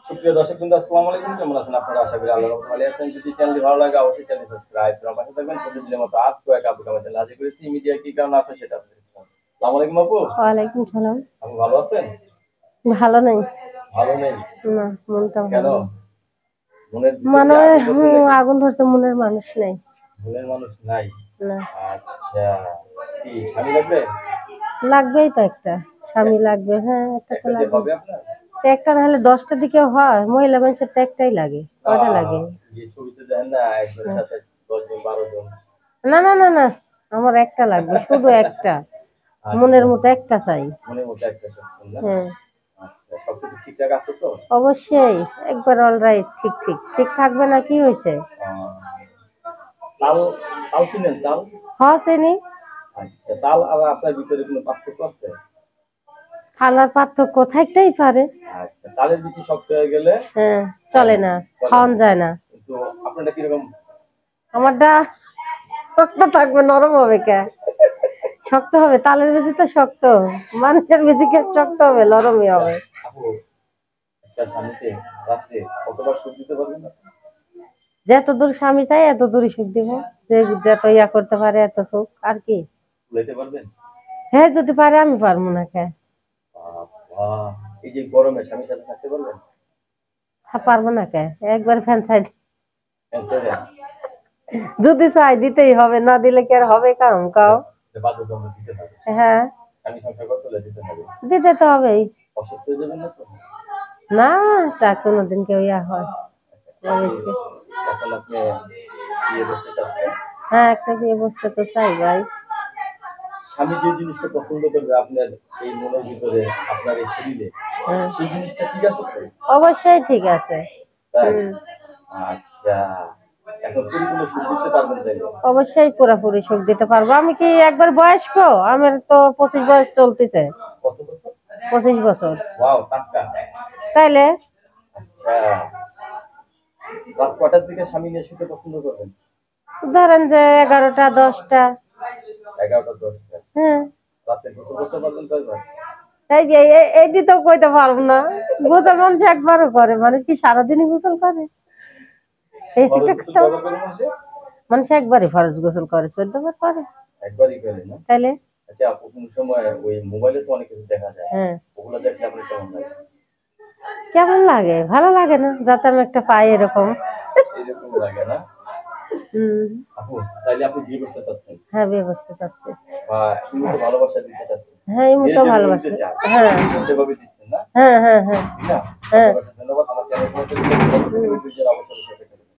সুপ্রিয় দর্শকবৃন্দ, আসসালামু আলাইকুম। কেমন আছেন আপনারা? আশা করি আল্লাহর রহমতে ভালো আছেন। যদি চ্যানেলটি ভালো লাগে অবশ্যই চ্যানেলটি সাবস্ক্রাইব করে পাশে থাকবেন। প্রতিদিনের মতো আজকে এক আপুকে আমার চ্যানেলে হাজির করেছি। মিডিয়া কি কারণে আছে সেটা আপনাদের জানাবো। আসসালামু আলাইকুম আপু। ওয়ালাইকুম সালাম। আপনি ভালো আছেন? ভালো নেই। ভালো নেই? না, মনটা কেন? ভালো নেই। মনের ভিতরে কি মানে আগুন ধরছে নাকি? আগুন ধরছে, মনের মানুষ নেই। মনের মানুষ নাই? না, আচ্ছা, কি স্বামী লাগবে? লাগবেই তো একটা। স্বামী লাগবে, হ্যাঁ, একটা তো একটা দিয়ে লাগবে। হবে আপনার? তো একটা না হলে 10টা দিকে হয়, মহিলা মানুষের তো একটাই লাগে, কয়টা লাগে? যে ছবিতে দেখেন না একজনের হ্যাঁ। সাথে 10 জন 12 জন। না না না না, আমার একটা লাগবে, শুধু একটা। মনের আচ্ছা, মতো একটা চাই। মনের মতো একটা চাচ্ছেন না? হ্যাঁ, আচ্ছা, সবকিছু ঠিকঠাক আছে তো? অবশ্যই। একবার অলরাইট, ঠিক ঠিক ঠিক থাকবে না, কি হয়েছে? তাল, তাল চিনেন তাল? হ্যাঁ, চিনি। আচ্ছা, তাল আর আপনার ভিতরে কোনো পার্থক্য আছে? খালার পার্থক্য থাকতেই পারে। আচ্ছা, তালের বিচি শক্ত হয়ে গেলে হ্যাঁ, চলে না, বলে খাওয়ান না। যায় না। কিন্তু আপনারটা কিরকম? আমারটা শক্ত থাকবে, নরম হবে কে? শক্ত হবে, তালের বেশি তো শক্ত। মানুষের বেশি কে শক্ত হবে, নরমই হবে। আপু, একটা স্বামীকে রাত্রে কতবার সুখ দিতে পারবেন না? যত দূর স্বামী চাই এত দূরই সুখ দিব। যে যত ইয়া করতে পারে এত সুখ আর কি। বলতে পারবেন? হ্যাঁ, যদি পারে, আমি পারবো না কে? বাবা, এই যে গরমে স্বামীর সাথে থাকতে পারবেন? পারবো না কে? একবার ফ্যান চাই। ছেড়ে যদি চাই দিতেই হবে, না দিলে কি আর হবে? কাম কাও। বাধ্যতামূলক দিতে হবে। হ্যাঁ, স্বামী সংসার করতে হলে দিতে হবে। দিতে তো হবেই। অসুস্থ হয়ে যাবেন না তো? না, তা কোনোদিন কেউ ইয়া হয়? আচ্ছা, অবশ্যই। এখন আপনি বিয়ে করতে চাচ্ছেন, হ্যাঁ, একটা বিয়ে বসতে তো চাই ভাই। স্বামী যে জিনিসটা পছন্দ করবে আপনার এই মনের ভিতরে, আপনার এই শরীরে, হ্যাঁ, সেই জিনিসটা ঠিক আছে তো? অবশ্যই ঠিক আছে। তাই? হুম। আচ্ছা, এখন পরিপূর্ণ সুখ দিতে পারবেন তাই? অবশ্যই পুরোপুরি সুখ দিতে পারবো। আমি কি একবার বয়স্ক? আমার তো 25 বয়স চলতেছে। কত বছর? 25 বছর। ওয়াও, টাটকা। তাইলে আচ্ছা, রাত কটার দিকে স্বামী নিয়ে শুতে পছন্দ করবেন? ধরেন যে 11টা 10টা। 11টা 10টা। হ্যাঁ, রাতে গোসল করতে পারবেন কয়বার? এই যে এইটি তো কইতে পারবো না। গোসল মানুষ একবারও করে, মানুষ কি সারাদিনই গোসল করে? ফরজ এইটা গোসল তো কয়বার করে মানুষে? মানুষ একবারই ফরজ গোসল করে, 14 বার করে। একবারই করে না? তাইলে আচ্ছা আপু, কোন সময় ওই মোবাইলে তো অনেক কিছু দেখা যায়, হ্যাঁ, ওগুলো দেখলে আপনার কেমন লাগে? কেমন লাগে? ভালো লাগে না? যাতে আমি একটা পাই এরকম। এরকম লাগে না? হম। আপু, তাইলে আপনি বিয়ে করতে চাচ্ছেন হ্যাঁ, বিয়ে করতে চাচ্ছি। বা ইমোতে ভালোবাসা দিতে চাচ্ছেন, হ্যাঁ, যে এমনি তো যেভাবে দিতে ভালোবাসে। চায় হ্যাঁ সেভাবে দিচ্ছেন না? হ্যাঁ হ্যাঁ হ্যাঁ ঠিক না? হ্যাঁ। আপনার কাছে ধন্যবাদ। আমার চ্যানেল